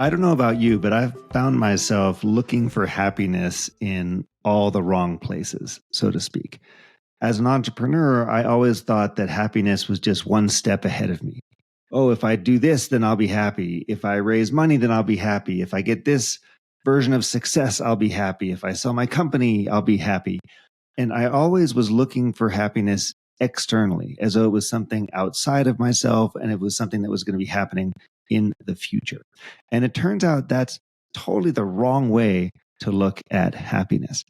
I don't know about you, but I've found myself looking for happiness in all the wrong places, so to speak. As an entrepreneur, I always thought that happiness was just one step ahead of me. Oh, if I do this, then I'll be happy. If I raise money, then I'll be happy. If I get this version of success, I'll be happy. If I sell my company, I'll be happy. And I always was looking for happiness externally, as though it was something outside of myself and it was something that was going to be happening in the future. And it turns out that's totally the wrong way to look at happiness.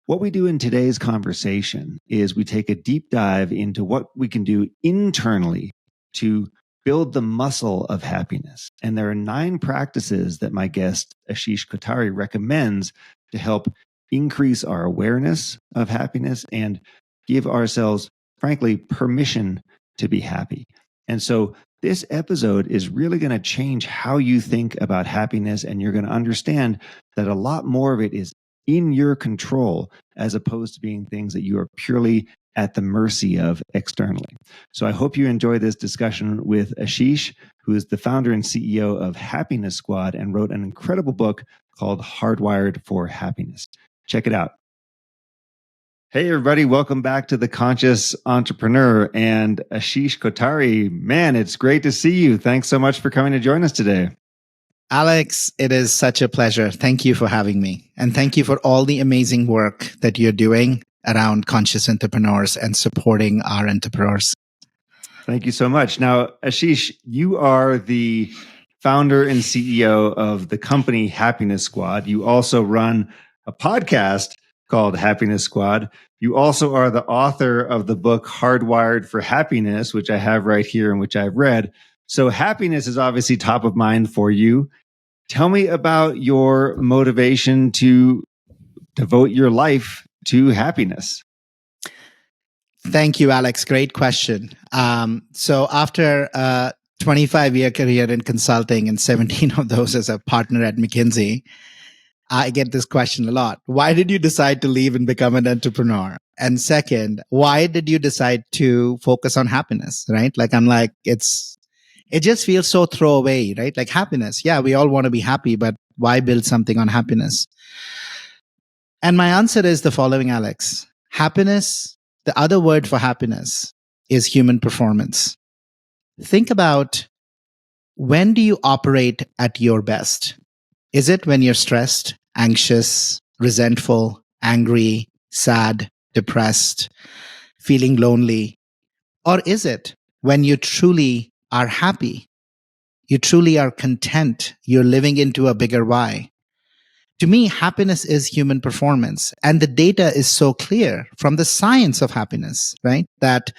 What we do in today's conversation is we take a deep dive into what we can do internally to build the muscle of happiness. And there are 9 practices that my guest, Ashish Kothari, recommends to help increase our awareness of happiness and give ourselves, frankly, permission to be happy. And so this episode is really going to change how you think about happiness, and you're going to understand that a lot more of it is in your control as opposed to being things that you are purely at the mercy of externally. So I hope you enjoy this discussion with Ashish, who is the founder and CEO of Happiness Squad and wrote an incredible book called Hardwired for Happiness. Check it out. Hey, everybody. Welcome back to The Conscious Entrepreneur. And Ashish Kothari, man, it's great to see you. Thanks so much for coming to join us today. Alex, it is such a pleasure. Thank you for having me. And thank you for all the amazing work that you're doing around conscious entrepreneurs and supporting our entrepreneurs. Thank you so much. Now, Ashish, you are the founder and CEO of the company Happiness Squad. You also run a podcast called Happiness Squad. You also are the author of the book Hardwired for Happiness, which I have right here and which I've read. So happiness is obviously top of mind for you. Tell me about your motivation to devote your life to happiness. Thank you, Alex. Great question. So after a 25-year career in consulting and 17 of those as a partner at McKinsey, I get this question a lot. Why did you decide to leave and become an entrepreneur? And second, why did you decide to focus on happiness, right? It just feels so throwaway, right? Like happiness. Yeah, we all want to be happy, but why build something on happiness? And my answer is the following, Alex. Happiness, the other word for happiness is human performance. Think about, when do you operate at your best? Is it when you're stressed, anxious, resentful, angry, sad, depressed, feeling lonely? Or is it when you truly are happy? You truly are content. You're living into a bigger why. To me, happiness is human performance. And the data is so clear from the science of happiness, right? That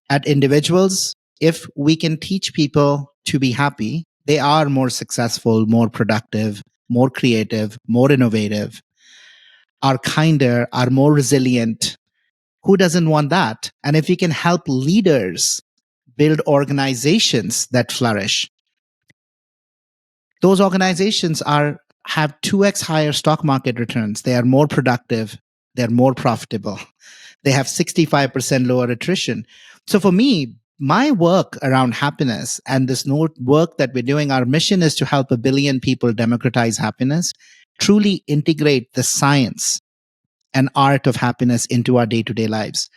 at individuals, if we can teach people to be happy, they are more successful, more productive, more creative, more innovative, are kinder, are more resilient. Who doesn't want that? And if we can help leaders build organizations that flourish, those organizations have 2x higher stock market returns. They are more productive. They're more profitable. They have 65% lower attrition. So for me, my work around happiness and this work that we're doing, our mission is to help 1 billion people democratize happiness, truly integrate the science and art of happiness into our day-to-day lives.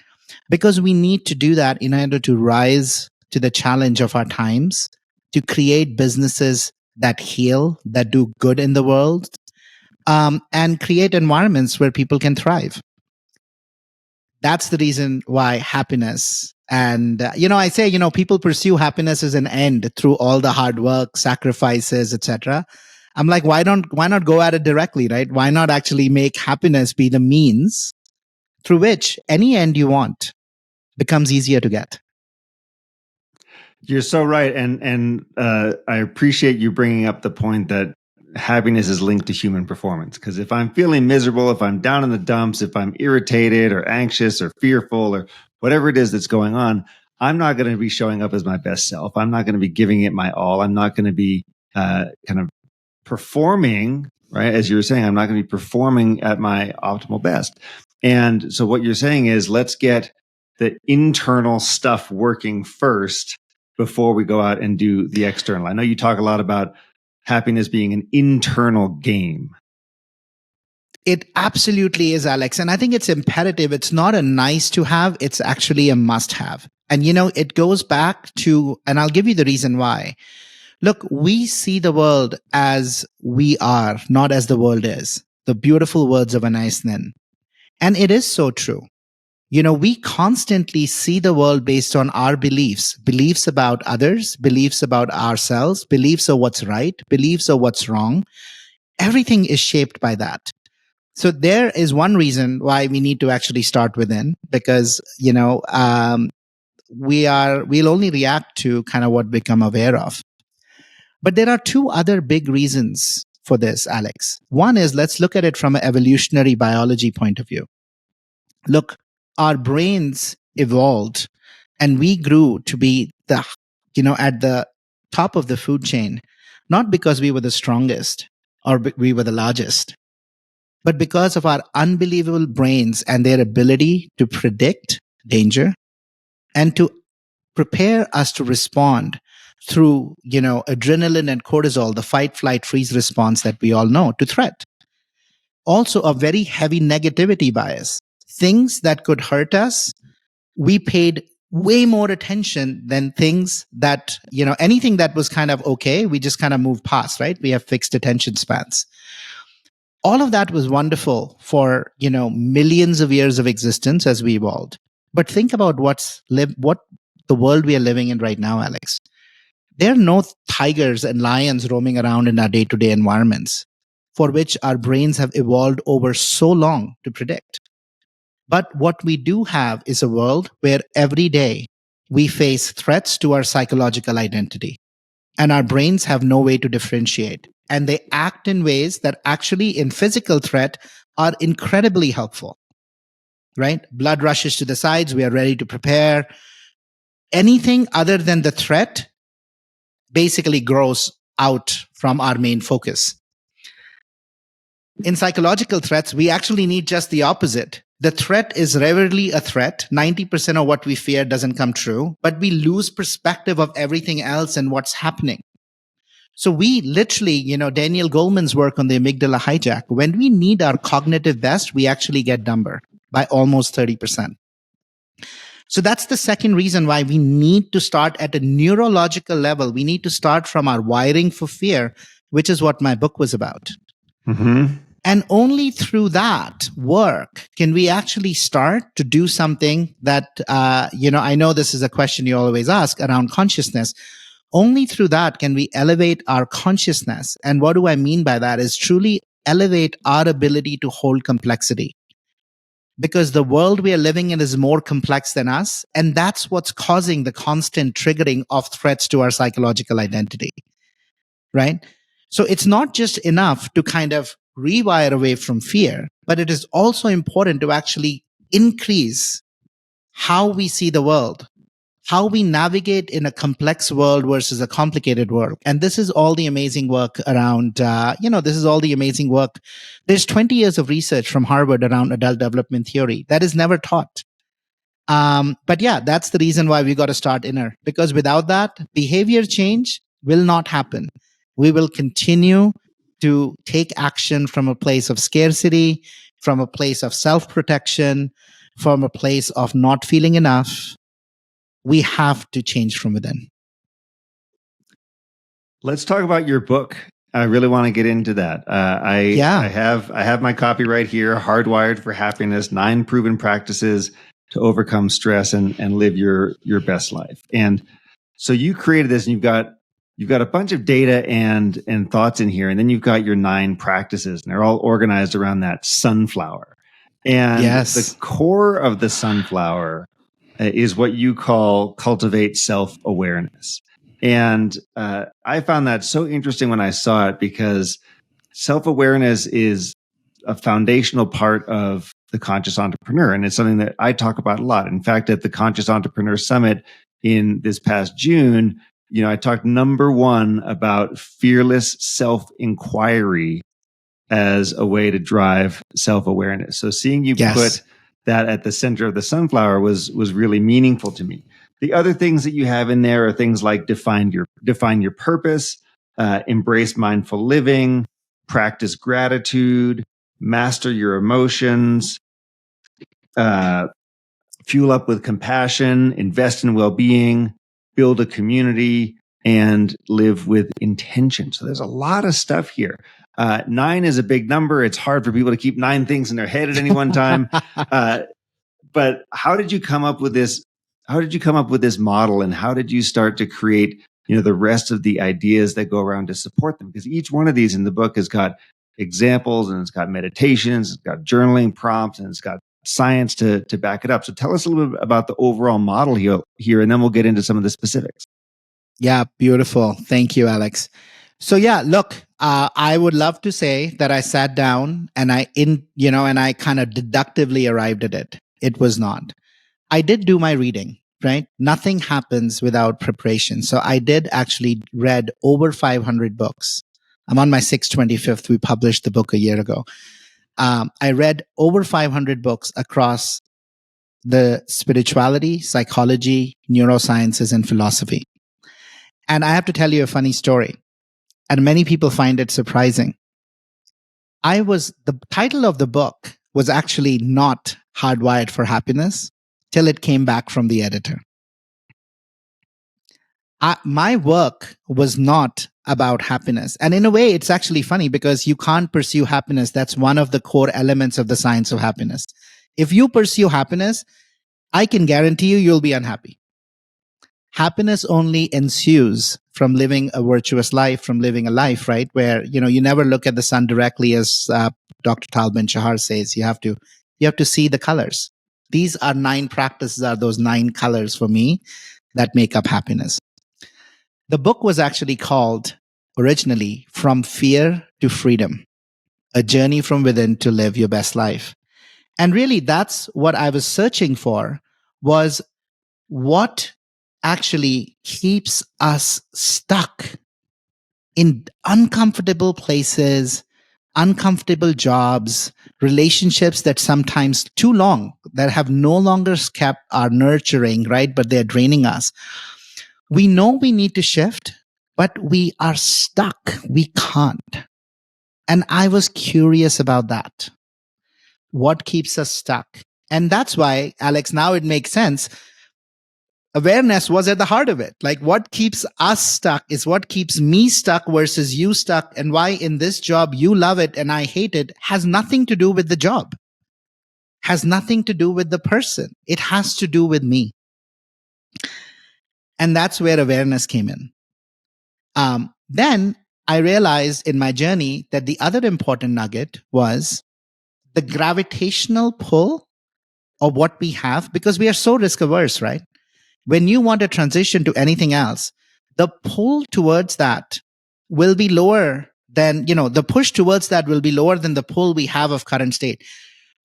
Because we need to do that in order to rise to the challenge of our times, to create businesses that heal, that do good in the world, and create environments where people can thrive. That's the reason why happiness. And, I say, people pursue happiness as an end through all the hard work, sacrifices, etc. I'm like, why not go at it directly, right? Why not actually make happiness be the means through which any end you want becomes easier to get? You're so right. And I appreciate you bringing up the point that happiness is linked to human performance. Because if I'm feeling miserable, if I'm down in the dumps, if I'm irritated or anxious or fearful or whatever it is that's going on, I'm not going to be showing up as my best self. I'm not going to be giving it my all. I'm not going to be kind of performing, right? As you were saying, I'm not going to be performing at my optimal best. And so what you're saying is, let's get the internal stuff working first before we go out and do the external. I know you talk a lot about happiness being an internal game. It absolutely is, Alex. And I think it's imperative. It's not a nice to have. It's actually a must have. And, it goes back to, and I'll give you the reason why. Look, we see the world as we are, not as the world is. The beautiful words of Anais Nin. And it is so true. We constantly see the world based on our beliefs about others, beliefs about ourselves, beliefs of what's right, beliefs of what's wrong. Everything is shaped by that. So there is one reason why we need to actually start within, because, we'll only react to kind of what we become aware of. But there are two other big reasons for this, Alex. One is, let's look at it from an evolutionary biology point of view. Look, our brains evolved and we grew to be at the top of the food chain, not because we were the strongest or we were the largest, but because of our unbelievable brains and their ability to predict danger and to prepare us to respond through, adrenaline and cortisol, the fight, flight, freeze response that we all know to threat. Also, a very heavy negativity bias. Things that could hurt us, we paid way more attention than things that, anything that was kind of okay, we just kind of moved past, right? We have fixed attention spans. All of that was wonderful for, millions of years of existence as we evolved. But think about what the world we are living in right now, Alex. There are no tigers and lions roaming around in our day-to-day environments for which our brains have evolved over so long to predict. But what we do have is a world where every day we face threats to our psychological identity, and our brains have no way to differentiate. And they act in ways that actually in physical threat are incredibly helpful, right? Blood rushes to the sides. We are ready to prepare. Anything other than the threat basically grows out from our main focus. In psychological threats, we actually need just the opposite. The threat is rarely a threat. 90% of what we fear doesn't come true, but we lose perspective of everything else and what's happening. So we literally, Daniel Goleman's work on the amygdala hijack, when we need our cognitive best, we actually get dumber by almost 30%. So that's the second reason why we need to start at a neurological level. We need to start from our wiring for fear, which is what my book was about. Mm-hmm. And only through that work can we actually start to do something that, I know this is a question you always ask around consciousness. Only through that can we elevate our consciousness. And what do I mean by that is truly elevate our ability to hold complexity. Because the world we are living in is more complex than us. And that's what's causing the constant triggering of threats to our psychological identity. Right? So it's not just enough to kind of rewire away from fear, but it is also important to actually increase how we see the world, how we navigate in a complex world versus a complicated world. And this is all the amazing work around, this is all the amazing work. There's 20 years of research from Harvard around adult development theory that is never taught. But yeah, that's the reason why we got to start inner, because without that, behavior change will not happen. We will continue to take action from a place of scarcity, from a place of self-protection, from a place of not feeling enough. We have to change from within. Let's talk about your book. I really want to get into that. I have my copy right here, Hardwired for Happiness, 9 Proven Practices to Overcome Stress and Live Your Best Life. And so you created this, and you've got a bunch of data and thoughts in here, and then you've got your 9 practices, and they're all organized around that sunflower. And the core of the sunflower is what you call cultivate self-awareness. And I found that so interesting when I saw it, because self-awareness is a foundational part of the Conscious Entrepreneur. And it's something that I talk about a lot. In fact, at the Conscious Entrepreneur Summit in this past June, I talked number 1 about fearless self-inquiry as a way to drive self-awareness. So seeing you put that at the center of the sunflower was really meaningful to me. The other things that you have in there are things like define your purpose, embrace mindful living, practice gratitude, master your emotions, fuel up with compassion, invest in well-being, build a community, and live with intention. So there's a lot of stuff here. 9 is a big number. It's hard for people to keep 9 things in their head at any one time. But how did you come up with this? How did you come up with this model, and how did you start to create, the rest of the ideas that go around to support them? Because each one of these in the book has got examples, and it's got meditations, it's got journaling prompts, and it's got science to back it up. So tell us a little bit about the overall model here, and then we'll get into some of the specifics. Yeah, beautiful. Thank you, Alex. So yeah, look, I would love to say that I sat down and I kind of deductively arrived at it. It was not. I did do my reading, right? Nothing happens without preparation. So I did actually read over 500 books. I'm on my 625th. We published the book a year ago. I read over 500 books across the spirituality, psychology, neurosciences, and philosophy. And I have to tell you a funny story. And many people find it surprising. The title of the book was actually not Hardwired for Happiness till it came back from the editor. My work was not about happiness. And in a way, it's actually funny because you can't pursue happiness. That's one of the core elements of the science of happiness. If you pursue happiness, I can guarantee you'll be unhappy. Happiness only ensues from living a virtuous life, from living a life, right? Where, you never look at the sun directly, as Dr. Tal Ben-Shahar says. You have to see the colors. These are 9 practices, are those 9 colors for me that make up happiness. The book was actually called originally From Fear to Freedom, a journey from within to live your best life. And really, that's what I was searching for, was what actually keeps us stuck in uncomfortable places, uncomfortable jobs, relationships that sometimes too long, that have no longer kept our nurturing, right? But they're draining us. We know we need to shift, but we are stuck. We can't. And I was curious about that. What keeps us stuck? And that's why, Alex, now it makes sense. Awareness was at the heart of it. Like, what keeps us stuck is what keeps me stuck versus you stuck. And why in this job you love it and I hate it has nothing to do with the job, has nothing to do with the person. It has to do with me. And that's where awareness came in. Then I realized in my journey that the other important nugget was the gravitational pull of what we have, because we are so risk averse, right? When you want to transition to anything else, the pull towards that will be lower than, the push towards that will be lower than the pull we have of current state.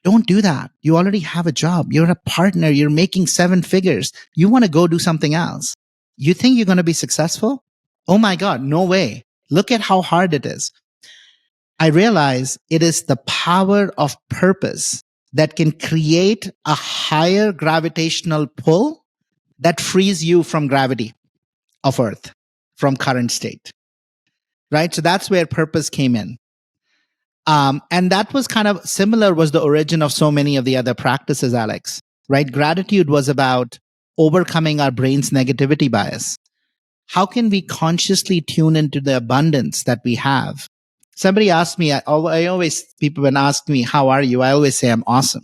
Don't do that. You already have a job. You're a partner. You're making 7 figures. You want to go do something else. You think you're going to be successful? Oh my God, no way. Look at how hard it is. I realize it is the power of purpose that can create a higher gravitational pull that frees you from gravity of Earth, from current state, right? So that's where purpose came in. And that was kind of similar, was the origin of so many of the other practices, Alex, right? Gratitude was about overcoming our brain's negativity bias. How can we consciously tune into the abundance that we have? Somebody asked me, people when ask me, how are you? I always say, I'm awesome.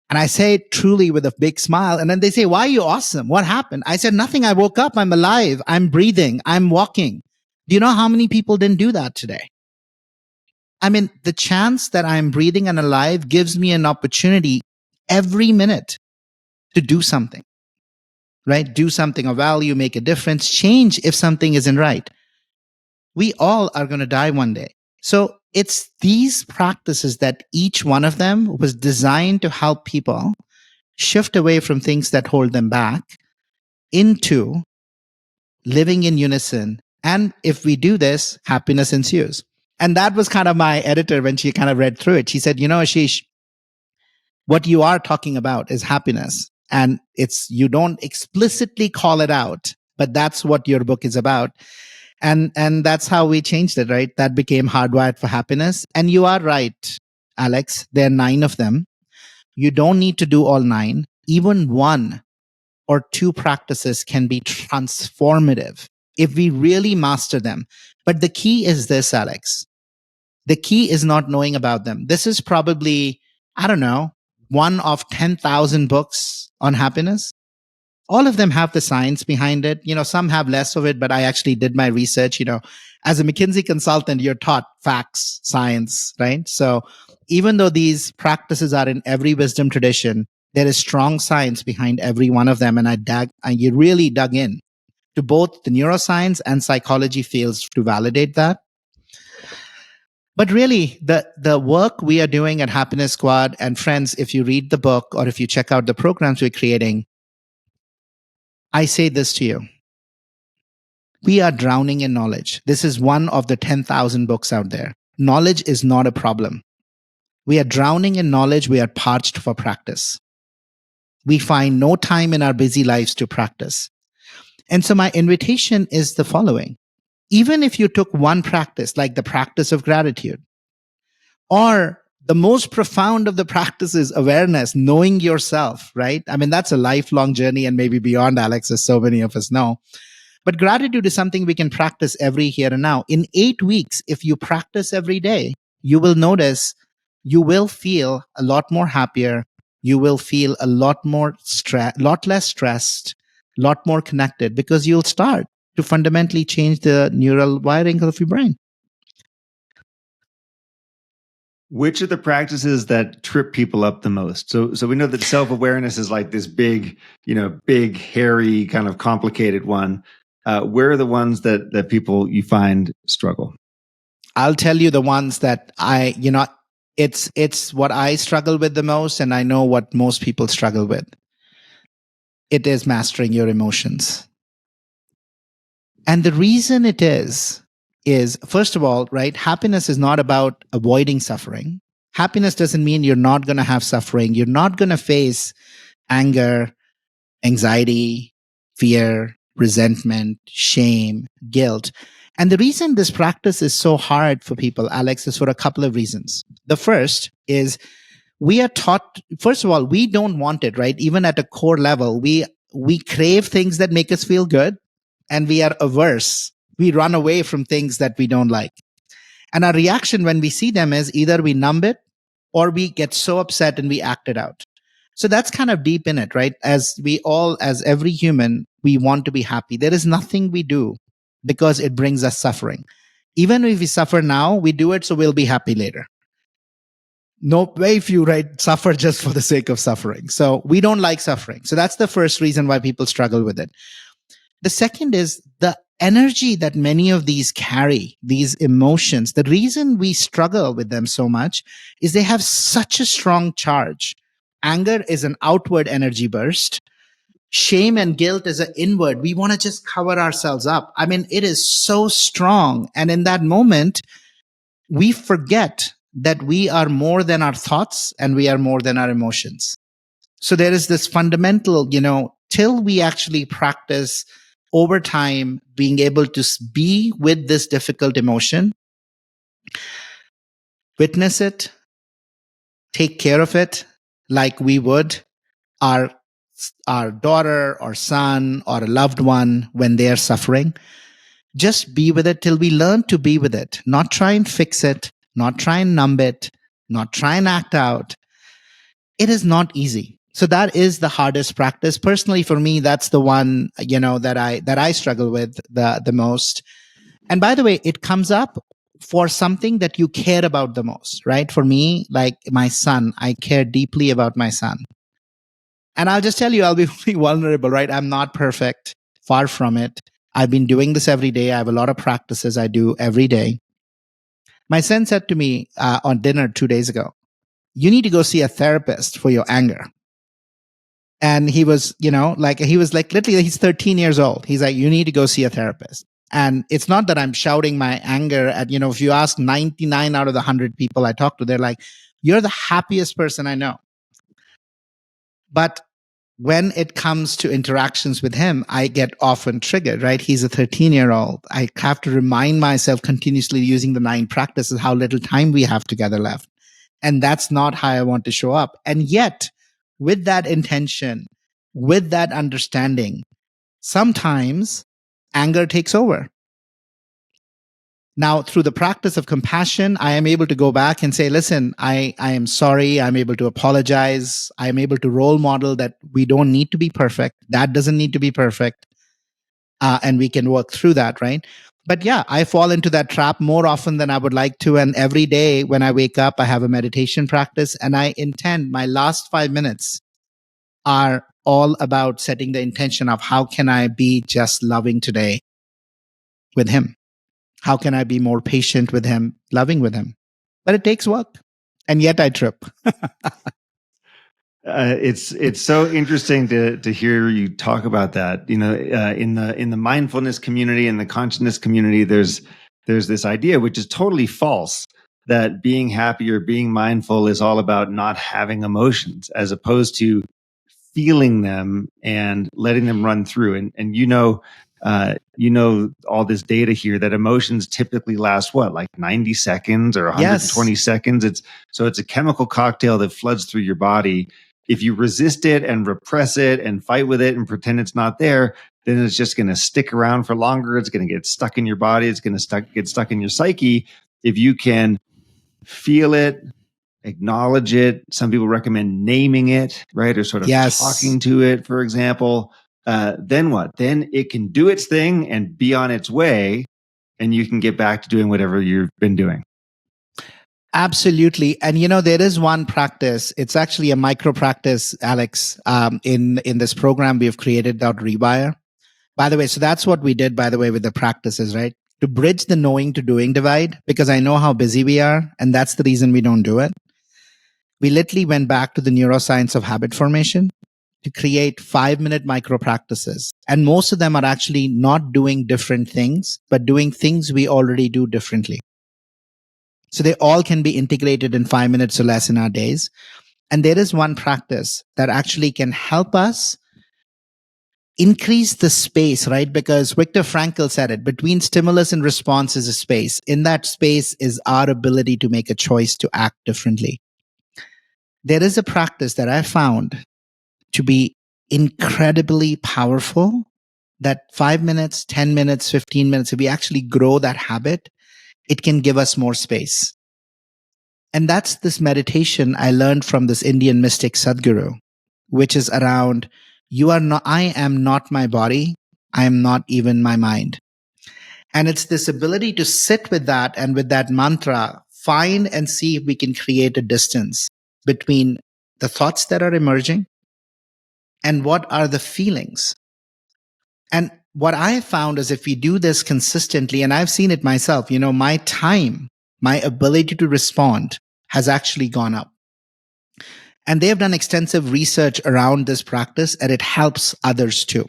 And I say it truly with a big smile. And then they say, why are you awesome? What happened? I said, nothing. I woke up. I'm alive. I'm breathing. I'm walking. Do you know how many people didn't do that today? I mean, the chance that I'm breathing and alive gives me an opportunity every minute to do something, right? Do something of value, make a difference, change if something isn't right. We all are going to die one day. So it's these practices that each one of them was designed to help people shift away from things that hold them back into living in unison. And if we do this, happiness ensues. And that was kind of my editor when she kind of read through it. She said, Ashish, what you are talking about is happiness. And you don't explicitly call it out, but that's what your book is about. And that's how we changed it, right? That became Hardwired for Happiness. And you are right, Alex. There are 9 of them. You don't need to do all 9. Even 1 or 2 practices can be transformative if we really master them. But the key is this, Alex. The key is not knowing about them. This is probably, I don't know, one of 10,000 books on happiness. All of them have the science behind it. Some have less of it, but I actually did my research. As a McKinsey consultant, you're taught facts, science, right? So even though these practices are in every wisdom tradition, there is strong science behind every one of them. And you really dug in to both the neuroscience and psychology fields to validate that. But really, the work we are doing at Happiness Squad, and friends, if you read the book or if you check out the programs we're creating, I say this to you. We are drowning in knowledge. This is one of the 10,000 books out there. Knowledge is not a problem. We are drowning in knowledge. We are parched for practice. We find no time in our busy lives to practice. And so my invitation is the following. Even if you took one practice, like the practice of gratitude, or the most profound of the practices, awareness, knowing yourself, right? I mean, that's a lifelong journey and maybe beyond, Alex, as so many of us know. But gratitude is something we can practice every here and now. In 8 weeks, if you practice every day, you will notice you will feel a lot more happier. You will feel a lot less stressed, a lot more connected, because you'll start to fundamentally change the neural wiring of your brain. Which are the practices that trip people up the most? So we know that self-awareness is like this big, big, hairy, kind of complicated one. Where are the ones that people you find struggle? I'll tell you the ones that it's what I struggle with the most, and I know what most people struggle with. It is mastering your emotions. And the reason it is first of all, right? Happiness is not about avoiding suffering. Happiness doesn't mean you're not going to have suffering. You're not going to face anger, anxiety, fear, resentment, shame, guilt. And the reason this practice is so hard for people, Alex, is for a couple of reasons. The first is we are taught, first of all, we don't want it, right? Even at a core level, we crave things that make us feel good, and we are averse. We run away from things that we don't like. And our reaction when we see them is either we numb it or we get so upset and we act it out. So that's kind of deep in it, right? As every human, we want to be happy. There is nothing we do because it brings us suffering. Even if we suffer now, we do it so we'll be happy later. No, very few, right, suffer just for the sake of suffering. So we don't like suffering. So that's the first reason why people struggle with it. The second is the energy that many of these carry, these emotions. The reason we struggle with them so much is they have such a strong charge. Anger is an outward energy burst. Shame and guilt is an inward. We want to just cover ourselves up. I mean, it is so strong. And in that moment, we forget that we are more than our thoughts and we are more than our emotions. So there is this fundamental, till we actually practice over time, being able to be with this difficult emotion, witness it, take care of it like we would our daughter or son or a loved one when they are suffering. Just be with it till we learn to be with it, not try and fix it, not try and numb it, not try and act out. It is not easy. So that is the hardest practice. Personally, for me, that's the one, that I struggle with the most. And by the way, it comes up for something that you care about the most, right? For me, like my son, I care deeply about my son. And I'll just tell you, I'll be really vulnerable, right? I'm not perfect, far from it. I've been doing this every day. I have a lot of practices I do every day. My son said to me on dinner 2 days ago, you need to go see a therapist for your anger. And he was, literally, he's 13 years old. He's like, you need to go see a therapist. And it's not that I'm shouting my anger at, if you ask 99 out of the 100 people I talk to, they're like, you're the happiest person I know. But when it comes to interactions with him, I get often triggered, right? He's a 13-year-old. I have to remind myself continuously using the 9 practices how little time we have together left. And that's not how I want to show up. And yet, with that intention, with that understanding, sometimes anger takes over. Now, through the practice of compassion, I am able to go back and say, listen, I am sorry. I'm able to apologize. I'm able to role model that we don't need to be perfect. That doesn't need to be perfect. And we can work through that, right? But yeah, I fall into that trap more often than I would like to. And every day when I wake up, I have a meditation practice, and I intend my last 5 minutes are all about setting the intention of how can I be just loving today with him? How can I be more patient with him, loving with him? But it takes work. And yet I trip. It's so interesting to hear you talk about that. You know, in the mindfulness community and the consciousness community, there's this idea, which is totally false, that being happy or being mindful is all about not having emotions, as opposed to feeling them and letting them run through. And you know all this data here that emotions typically last what, like 90 seconds or 120 Yes. seconds. It's a chemical cocktail that floods through your body. If you resist it and repress it and fight with it and pretend it's not there, then it's just going to stick around for longer. It's going to get stuck in your body. It's going to get stuck in your psyche. If you can feel it, acknowledge it. Some people recommend naming it, right? Or sort of talking to it, for example. Then what? Then it can do its thing and be on its way, and you can get back to doing whatever you've been doing. Absolutely. And you know, there is one practice. It's actually a micro practice, Alex, in this program we've created called Rewire. By the way, so that's what we did, by the way, with the practices, right? To bridge the knowing to doing divide, because I know how busy we are, and that's the reason we don't do it. We literally went back to the neuroscience of habit formation to create 5-minute micro practices. And most of them are actually not doing different things, but doing things we already do differently. So they all can be integrated in 5 minutes or less in our days. And there is one practice that actually can help us increase the space, right? Because Viktor Frankl said it, between stimulus and response is a space. In that space is our ability to make a choice to act differently. There is a practice that I found to be incredibly powerful, that 5 minutes, 10 minutes, 15 minutes, if we actually grow that habit, it can give us more space. And that's this meditation I learned from this Indian mystic Sadhguru, which is around, I am not my body. I am not even my mind. And it's this ability to sit with that and with that mantra, find and see if we can create a distance between the thoughts that are emerging and what are the feelings. And what I found is if we do this consistently, and I've seen it myself, you know, my time, my ability to respond has actually gone up. And they have done extensive research around this practice, and it helps others too,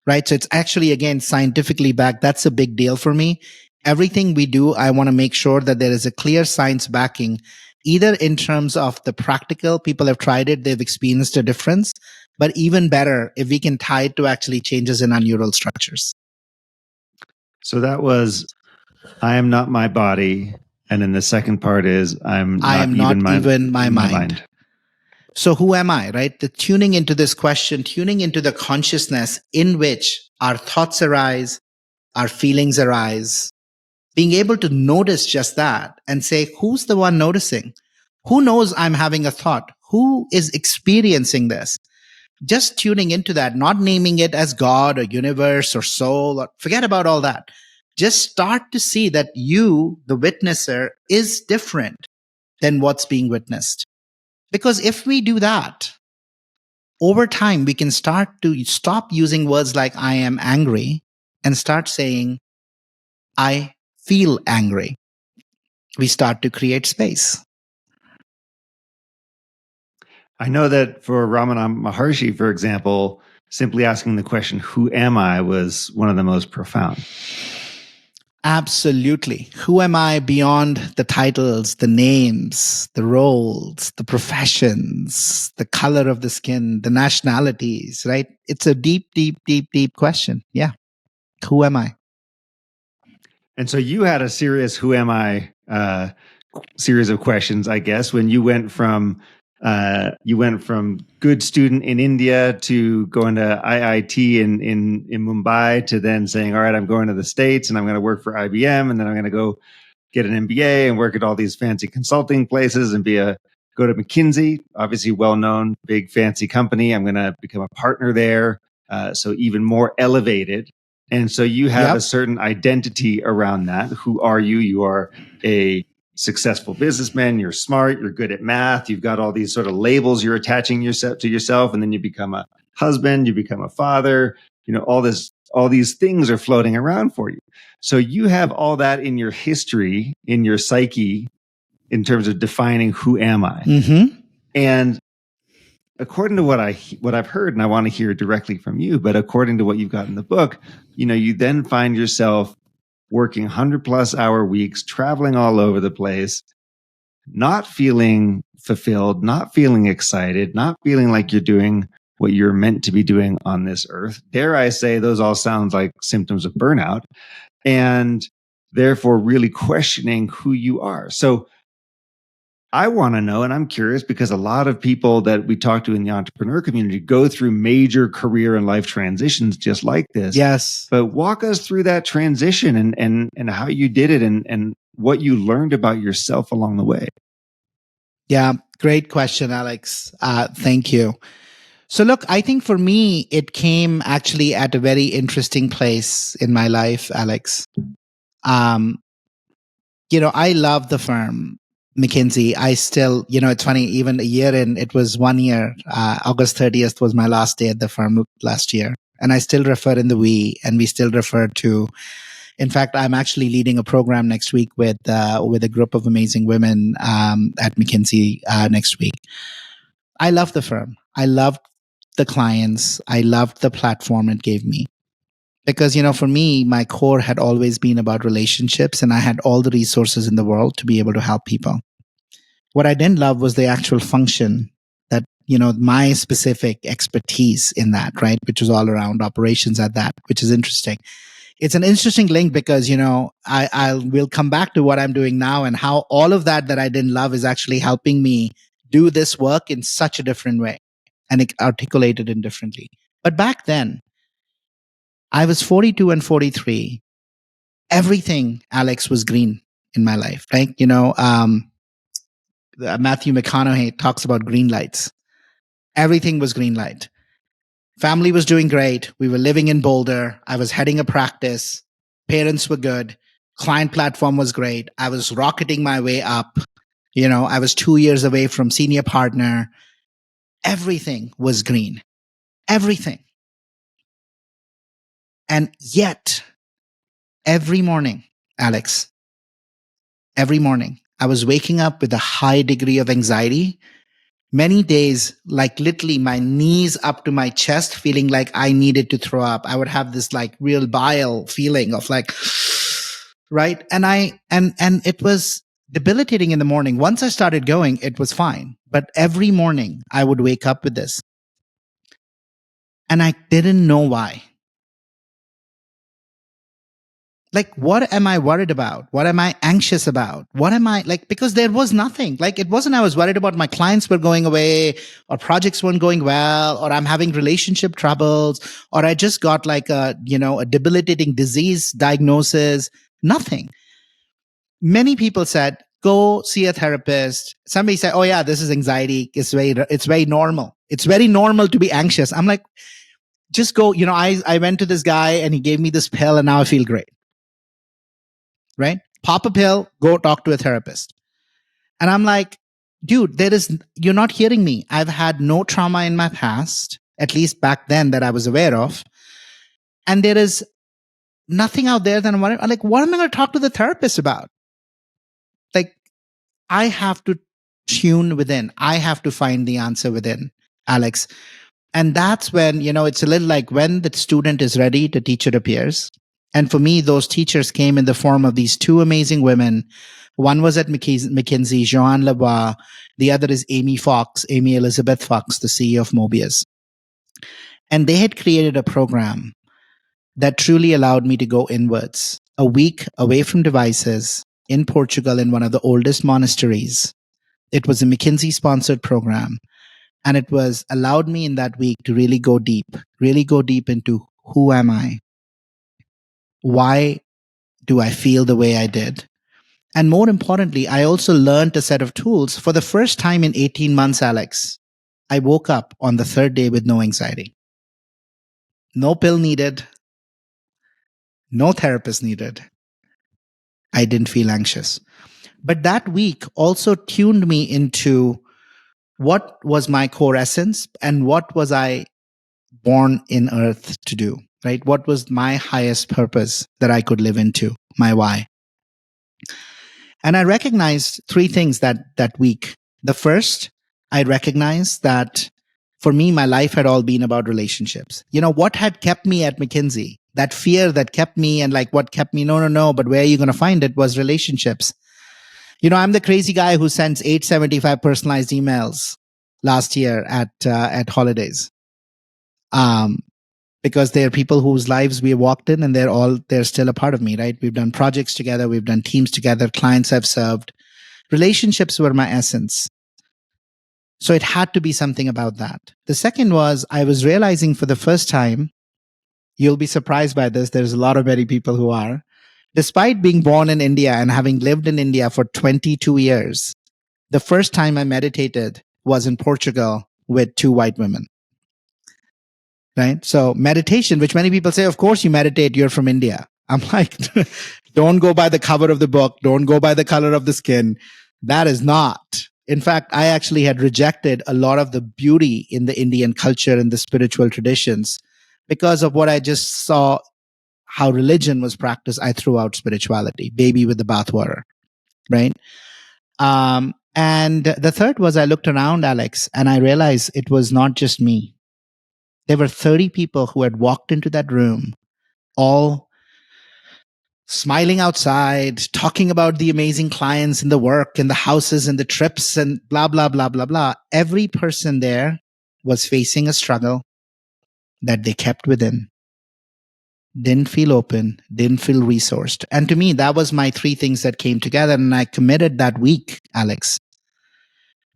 right? So it's actually, again, scientifically backed. That's a big deal for me. Everything we do, I want to make sure that there is a clear science backing, either in terms of the practical, people have tried it, they've experienced a difference, but even better, if we can tie it to actually changes in our neural structures. So that was, I am not my body. And then the second part is, I am not even my mind. So who am I, right? The tuning into this question, tuning into the consciousness in which our thoughts arise, our feelings arise, being able to notice just that and say, who's the one noticing? Who knows I'm having a thought? Who is experiencing this? Just tuning into that, not naming it as God or universe or soul, or forget about all that. Just start to see that you, the witnesser, is different than what's being witnessed. Because if we do that, over time, we can start to stop using words like I am angry and start saying, I feel angry. We start to create space. I know that for Ramana Maharshi, for example, simply asking the question, who am I, was one of the most profound. Absolutely. Who am I beyond the titles, the names, the roles, the professions, the color of the skin, the nationalities, right? It's a deep, deep, deep, deep question. Yeah. Who am I? And so you had a serious "Who am I?" Series of questions, I guess, when you went from good student in India to going to IIT in Mumbai to then saying, all right, I'm going to the States and I'm going to work for IBM, and then I'm going to go get an MBA and work at all these fancy consulting places and go to McKinsey, obviously well known, big fancy company. I'm going to become a partner there, so even more elevated. And so you have a certain identity around that. Who are you? You are a successful businessman. You're smart. You're good at math. You've got all these sort of labels you're attaching yourself to yourself, and then you become a husband. You become a father. You know, all these things are floating around for you. So you have all that in your history, in your psyche, in terms of defining who am I. Mm-hmm. And according to what I've heard, and I want to hear directly from you, but according to what you've got in the book, you know, you then find yourself working 100+ hour weeks, traveling all over the place, not feeling fulfilled, not feeling excited, not feeling like you're doing what you're meant to be doing on this earth. Dare I say, those all sound like symptoms of burnout, and therefore really questioning who you are. So I want to know, and I'm curious because a lot of people that we talk to in the entrepreneur community go through major career and life transitions just like this. Yes. But walk us through that transition and how you did it and what you learned about yourself along the way. Yeah. Great question, Alex. Thank you. So look, I think for me, it came actually at a very interesting place in my life, Alex. I love the firm McKinsey. I still, it's funny, even a year in, it was 1 year. August 30th was my last day at the firm last year. And I still refer in the we, and we still refer to, in fact, I'm actually leading a program next week with a group of amazing women at McKinsey next week. I love the firm. I loved the clients. I loved the platform it gave me. Because, for me, my core had always been about relationships, and I had all the resources in the world to be able to help people. What I didn't love was the actual function that, my specific expertise in that, right? Which was all around operations at that, which is interesting. It's an interesting link because, we'll come back to what I'm doing now and how all of that I didn't love is actually helping me do this work in such a different way and articulate it in differently. But back then, I was 42 and 43. Everything, Alex, was green in my life, right? Matthew McConaughey talks about green lights. Everything was green light. Family was doing great. We were living in Boulder. I was heading a practice. Parents were good. Client platform was great. I was rocketing my way up. I was 2 years away from senior partner. Everything was green. Everything. And yet, every morning, Alex, every morning, I was waking up with a high degree of anxiety. Many days, like literally my knees up to my chest, feeling like I needed to throw up. I would have this like real bile feeling of like, right? And it was debilitating in the morning. Once I started going, it was fine. But every morning I would wake up with this. And I didn't know why. Like, what am I worried about? What am I anxious about? What am I like? Because there was nothing. Like, it wasn't I was worried about my clients were going away or projects weren't going well, or I'm having relationship troubles, or I just got like a debilitating disease diagnosis. Nothing. Many people said, go see a therapist. Somebody said, oh yeah, this is anxiety. It's very normal. It's very normal to be anxious. I'm like, just go, I went to this guy and he gave me this pill and now I feel great. Right? Pop a pill, go talk to a therapist. And I'm like, dude, you're not hearing me. I've had no trauma in my past, at least back then that I was aware of. And there is nothing out there that I'm like, what am I going to talk to the therapist about? Like, I have to tune within. I have to find the answer within, Alex. And that's when, it's a little like when the student is ready, the teacher appears. And for me, those teachers came in the form of these two amazing women. One was at McKinsey, Joanne Lebois. The other is Amy Elizabeth Fox, the CEO of Mobius. And they had created a program that truly allowed me to go inwards. A week away from devices in Portugal in one of the oldest monasteries. It was a McKinsey sponsored program. And it was allowed me in that week to really go deep into who am I? Why do I feel the way I did? And more importantly, I also learned a set of tools for the first time in 18 months, Alex. I woke up on the third day with no anxiety. No pill needed. No therapist needed. I didn't feel anxious. But that week also tuned me into what was my core essence and what was I born in earth to do, right? What was my highest purpose that I could live into, my why? And I recognized three things that week. The first, I recognized that for me, my life had all been about relationships. You know, what had kept me at McKinsey, that fear that kept me and like what kept me, no, but where are you going to find it was relationships. You know, I'm the crazy guy who sends 875 personalized emails last year at holidays. Because there are people whose lives we walked in and they're still a part of me, right? We've done projects together. We've done teams together, clients I've served. Relationships were my essence. So it had to be something about that. The second was I was realizing for the first time, you'll be surprised by this. There's a lot of many people who are, despite being born in India and having lived in India for 22 years, the first time I meditated was in Portugal with two white women. Right? So meditation, which many people say, of course you meditate, you're from India. I'm like, don't go by the cover of the book. Don't go by the color of the skin. That is not. In fact, I actually had rejected a lot of the beauty in the Indian culture and the spiritual traditions because of what I just saw, how religion was practiced. I threw out spirituality, baby with the bathwater, right? And the third was I looked around, Alex, and I realized it was not just me. There were 30 people who had walked into that room, all smiling outside, talking about the amazing clients and the work and the houses and the trips and blah, blah, blah, blah, blah. Every person there was facing a struggle that they kept within, didn't feel open, didn't feel resourced. And to me, that was my three things that came together. And I committed that week, Alex,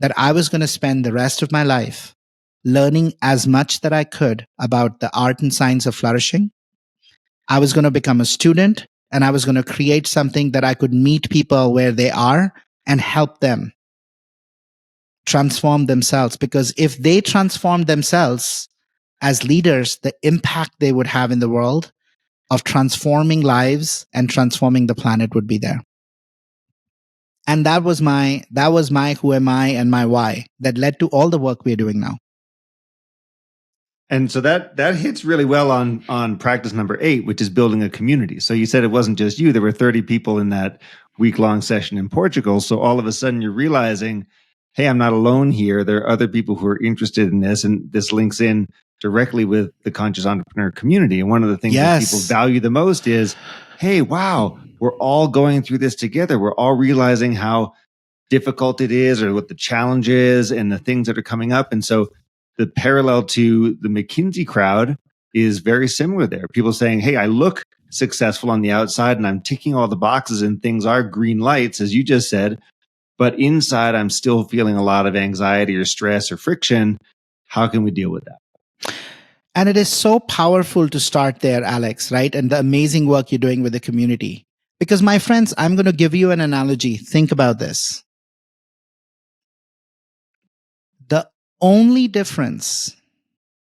that I was going to spend the rest of my life learning as much that I could about the art and science of flourishing. I was going to become a student and I was going to create something that I could meet people where they are and help them transform themselves. Because if they transform themselves as leaders, the impact they would have in the world of transforming lives and transforming the planet would be there. And that was my who am I and my why that led to all the work we're doing now. And so that hits really well on practice number 8, which is building a community. So you said it wasn't just you. There were 30 people in that week-long session in Portugal. So all of a sudden you're realizing, hey, I'm not alone here. There are other people who are interested in this. And this links in directly with the conscious entrepreneur community. And one of the things that people value the most is, hey, wow, we're all going through this together. We're all realizing how difficult it is or what the challenge is and the things that are coming up. And so the parallel to the McKinsey crowd is very similar there. People saying, hey, I look successful on the outside and I'm ticking all the boxes and things are green lights, as you just said, but inside I'm still feeling a lot of anxiety or stress or friction. How can we deal with that? And it is so powerful to start there, Alex, right? And the amazing work you're doing with the community. Because my friends, I'm going to give you an analogy. Think about this. The only difference,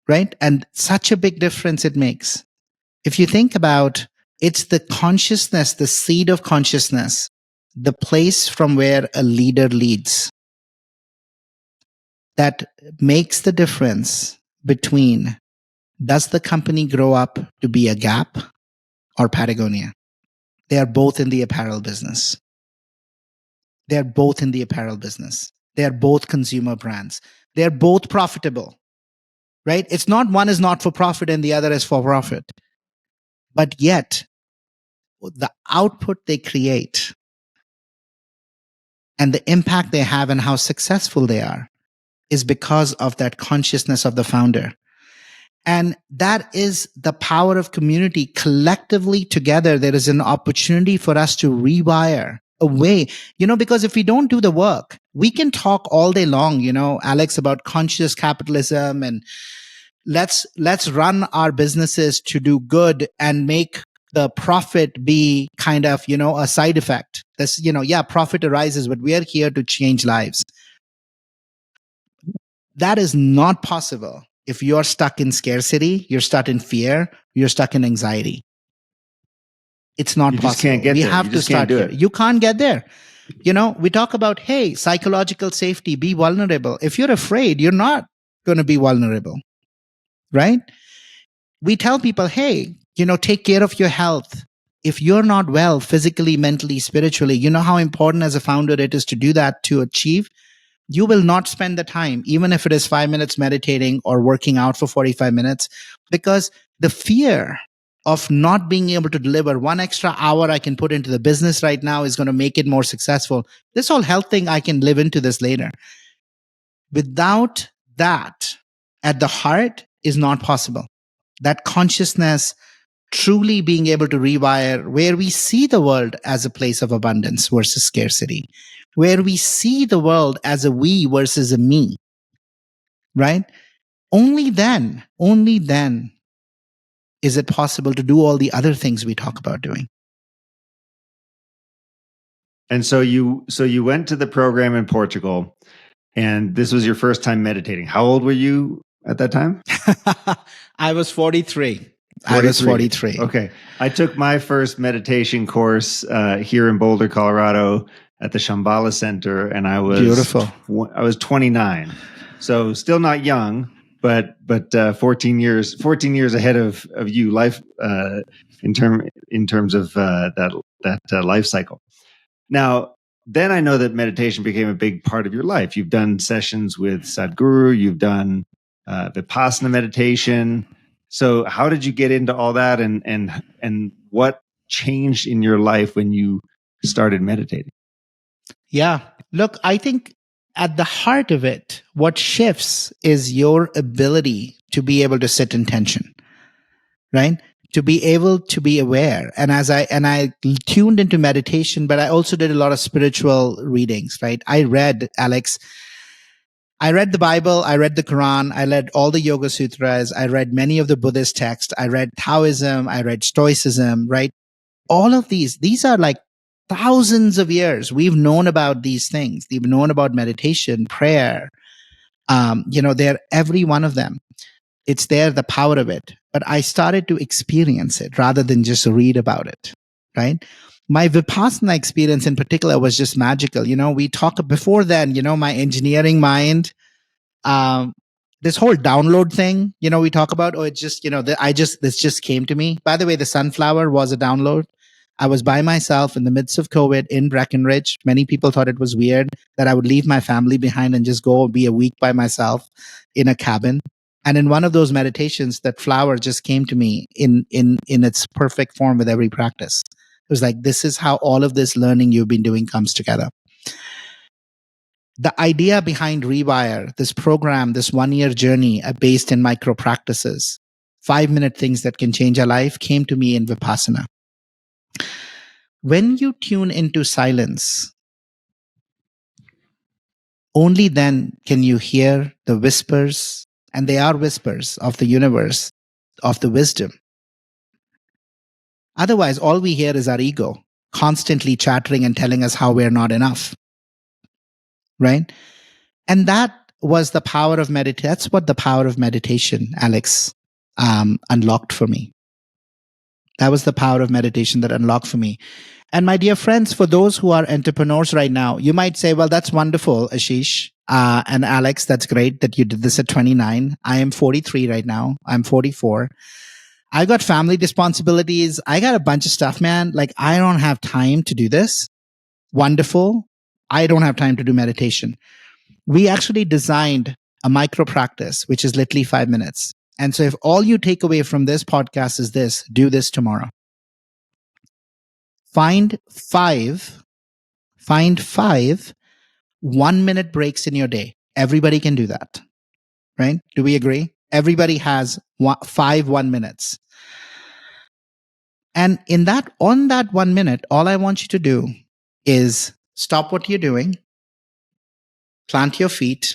right? And such a big difference it makes. If you think about it's the consciousness, the seed of consciousness, the place from where a leader leads that makes the difference between does the company grow up to be a Gap or Patagonia? They are both in the apparel business. They are both in the apparel business. They are both consumer brands. They are both profitable, right? It's not one is not for profit and the other is for profit. But yet the output they create and the impact they have and how successful they are is because of that consciousness of the founder. And that is the power of community. Collectively together, there is an opportunity for us to rewire a way, because if we don't do the work, we can talk all day long, Alex, about conscious capitalism and let's run our businesses to do good and make the profit be kind of, a side effect. This, profit arises, but we are here to change lives. That is not possible if you're stuck in scarcity, you're stuck in fear, you're stuck in anxiety. It's not possible. You just can't get there. We have to start here. You can't get there. We talk about, hey, psychological safety, be vulnerable. If you're afraid, you're not going to be vulnerable, right? We tell people, hey, take care of your health. If you're not well, physically, mentally, spiritually, you know how important as a founder it is to do that to achieve. You will not spend the time, even if it is 5 minutes meditating or working out for 45 minutes, because the fear of not being able to deliver 1 extra hour I can put into the business right now is going to make it more successful. This whole health thing, I can live into this later. Without that at the heart is not possible. That consciousness truly being able to rewire where we see the world as a place of abundance versus scarcity, where we see the world as a we versus a me, right? Only then is it possible to do all the other things we talk about doing. And so you went to the program in Portugal, and this was your first time meditating. How old were you at that time? I was 43. I was 43. Okay. I took my first meditation course here in Boulder, Colorado at the Shambhala Center, and I was beautiful. I was 29. So still not young, but 14 years ahead of you life in terms of that life cycle. Now, then I know that meditation became a big part of your life. You've done sessions with Sadhguru, you've done Vipassana meditation. So how did you get into all that, and what changed in your life when you started meditating? Yeah. Look, I think at the heart of it, what shifts is your ability to be able to sit in tension, right? To be able to be aware. And I tuned into meditation, but I also did a lot of spiritual readings, right? I read the Bible, I read the Quran, I read all the Yoga Sutras, I read many of the Buddhist texts, I read Taoism, I read Stoicism, right? All of these are like thousands of years. We've known about these things. We've known about meditation, prayer. They're every one of them. It's there, the power of it. But I started to experience it rather than just read about it, right? My Vipassana experience in particular was just magical. We talk before then, my engineering mind, this whole download thing, we talk about, it's just, this just came to me. By the way, the sunflower was a download. I was by myself in the midst of COVID in Breckenridge. Many people thought it was weird that I would leave my family behind and just go be a week by myself in a cabin. And in one of those meditations, that flower just came to me in its perfect form with every practice. It was like, this is how all of this learning you've been doing comes together. The idea behind Rewire, this program, this 1-year journey based in micro practices, 5-minute things that can change our life, came to me in Vipassana. When you tune into silence, only then can you hear the whispers, and they are whispers of the universe, of the wisdom. Otherwise, all we hear is our ego constantly chattering and telling us how we're not enough. Right? And that was the power of meditation. That's what the power of meditation, Alex, unlocked for me. That was the power of meditation that unlocked for me. And my dear friends, for those who are entrepreneurs right now, you might say, well, that's wonderful, Ashish and Alex. That's great that you did this at 29. I am 43 right now. I'm 44. I got family responsibilities. I got a bunch of stuff, man. Like, I don't have time to do this. Wonderful. I don't have time to do meditation. We actually designed a micro practice, which is literally 5 minutes. And so if all you take away from this podcast is this, do this tomorrow. find five 1-minute breaks in your day. Everybody can do that, right? Do we agree? Everybody has 5 1 minutes. And on that 1 minute, all I want you to do is stop what you're doing, plant your feet,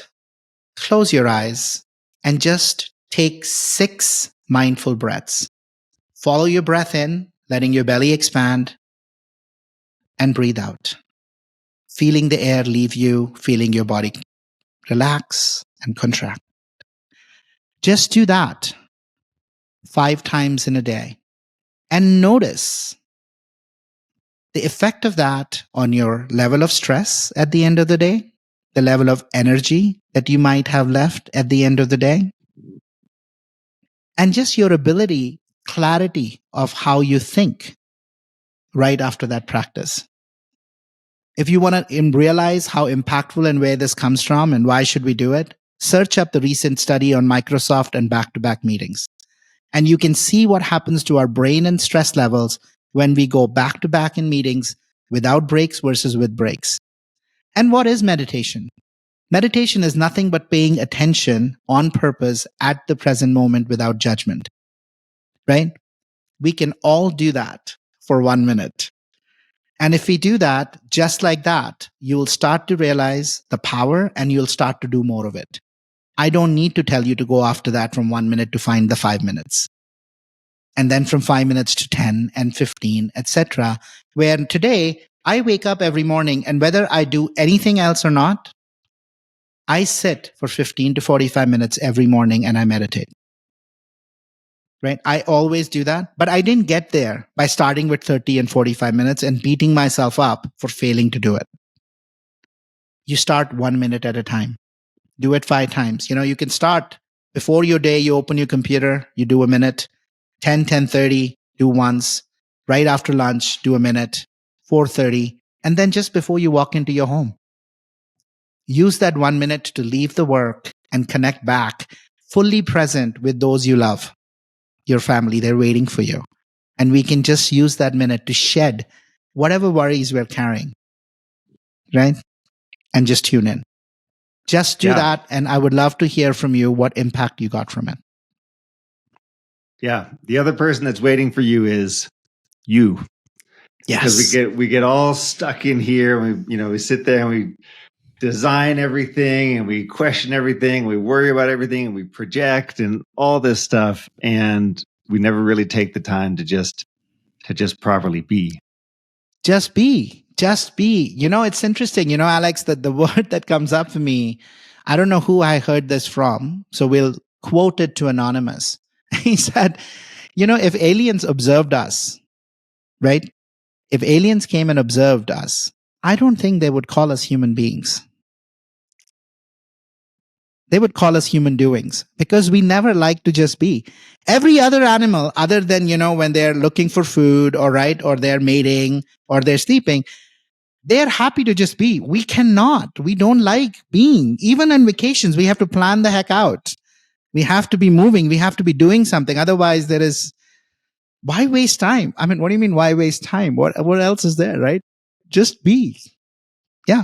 close your eyes, and just take 6 mindful breaths. Follow your breath in, letting your belly expand, and breathe out. Feeling the air leave you, feeling your body relax and contract. Just do that 5 times in a day and notice the effect of that on your level of stress at the end of the day, the level of energy that you might have left at the end of the day, and just your ability, clarity of how you think right after that practice. If you want to realize how impactful and where this comes from and why should we do it, search up the recent study on Microsoft and back-to-back meetings. And you can see what happens to our brain and stress levels when we go back-to-back in meetings without breaks versus with breaks. And what is meditation? Meditation is nothing but paying attention on purpose at the present moment without judgment, right? We can all do that for 1 minute. And if we do that, just like that, you'll start to realize the power and you'll start to do more of it. I don't need to tell you to go after that from 1 minute to find the 5 minutes. And then from 5 minutes to 10 and 15, etc. Where today I wake up every morning and whether I do anything else or not, I sit for 15 to 45 minutes every morning and I meditate. Right? I always do that, but I didn't get there by starting with 30 and 45 minutes and beating myself up for failing to do it. You start 1 minute at a time. Do it 5 times. You can start before your day, you open your computer, you do a minute, 10, 10:30, do once, right after lunch, do a minute, 4:30, and then just before you walk into your home. Use that 1 minute to leave the work and connect back, fully present with those you love. Your family, they're waiting for you. And we can just use that minute to shed whatever worries we're carrying, right? And just tune in. Just do that. And I would love to hear from you what impact you got from it. Yeah. The other person that's waiting for you is you. Yes. Because we get all stuck in here. We sit there and we design everything and we question everything, we worry about everything and we project and all this stuff, and we never really take the time to just properly be. Just be. It's interesting, Alex, that the word that comes up for me, I don't know who I heard this from, so we'll quote it to Anonymous. He said, if aliens observed us, right? If aliens came and observed us, I don't think they would call us human beings. They would call us human doings because we never like to just be. Every other animal, other than, when they're looking for food or they're mating or they're sleeping, they're happy to just be. We cannot. We don't like being. Even on vacations, we have to plan the heck out. We have to be moving. We have to be doing something. Otherwise, why waste time? I mean, what do you mean, why waste time? What else is there, right? Just be. Yeah.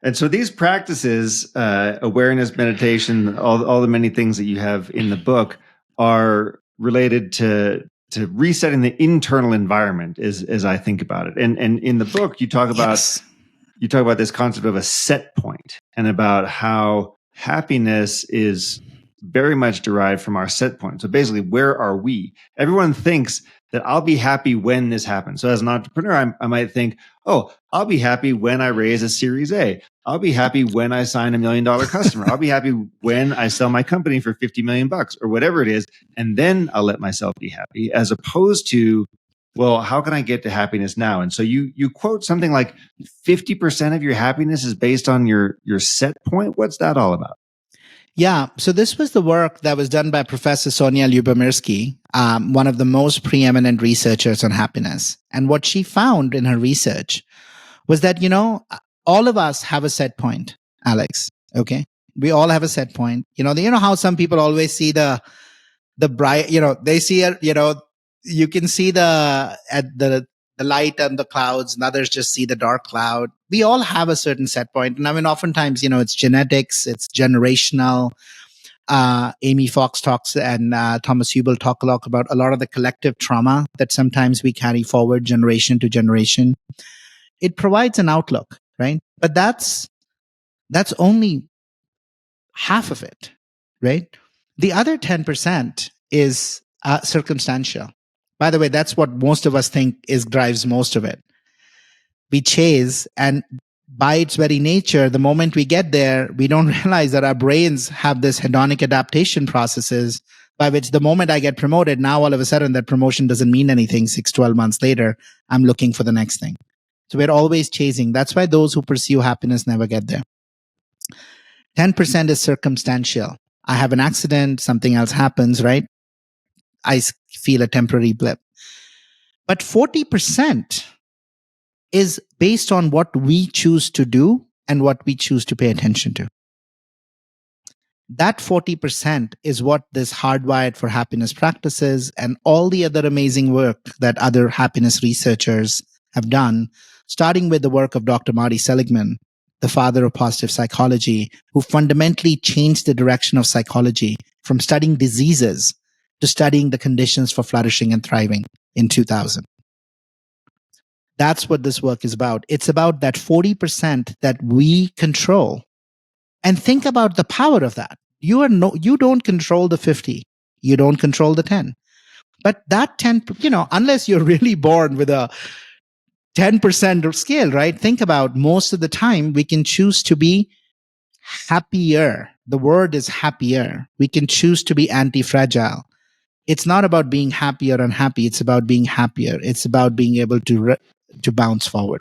And so these practices, awareness, meditation, all the many things that you have in the book are related to resetting the internal environment as I think about it. And in the book, you talk about this concept of a set point and about how happiness is very much derived from our set point. So basically, where are we? Everyone thinks that I'll be happy when this happens. So as an entrepreneur, I might think, oh, I'll be happy when I raise a Series A. I'll be happy when I sign $1 million customer. I'll be happy when I sell my company for $50 million or whatever it is. And then I'll let myself be happy, as opposed to, well, how can I get to happiness now? And so you quote something like 50% of your happiness is based on your set point. What's that all about? Yeah. So this was the work that was done by Professor Sonia Lyubomirsky, one of the most preeminent researchers on happiness. And what she found in her research was that, all of us have a set point, Alex. Okay. We all have a set point. You know how some people always see the bright, they see it, you can see the the light and the clouds, and others just see the dark cloud. We all have a certain set point. And I mean, oftentimes, it's genetics, it's generational. Amy Fox talks and Thomas Hubel talk a lot of the collective trauma that sometimes we carry forward generation to generation. It provides an outlook, right? But that's only half of it, right? The other 10% is circumstantial. By the way, that's what most of us think drives most of it. We chase, and by its very nature, the moment we get there, we don't realize that our brains have this hedonic adaptation processes by which the moment I get promoted, now all of a sudden that promotion doesn't mean anything. 6-12 months later, I'm looking for the next thing. So we're always chasing. That's why those who pursue happiness never get there. 10% is circumstantial. I have an accident, something else happens, right? I feel a temporary blip. But 40% is based on what we choose to do and what we choose to pay attention to. That 40% is what this Hardwired for Happiness practices and all the other amazing work that other happiness researchers have done, starting with the work of Dr. Marty Seligman, the father of positive psychology, who fundamentally changed the direction of psychology from studying diseases to studying the conditions for flourishing and thriving in 2000. That's what this work is about. It's about that 40% that we control. And think about the power of that. You don't control the 50. You don't control the 10. But that 10, unless you're really born with a 10% scale, right? Think about most of the time we can choose to be happier. The word is happier. We can choose to be anti-fragile. It's not about being happy or unhappy. It's about being happier. It's about being able to bounce forward.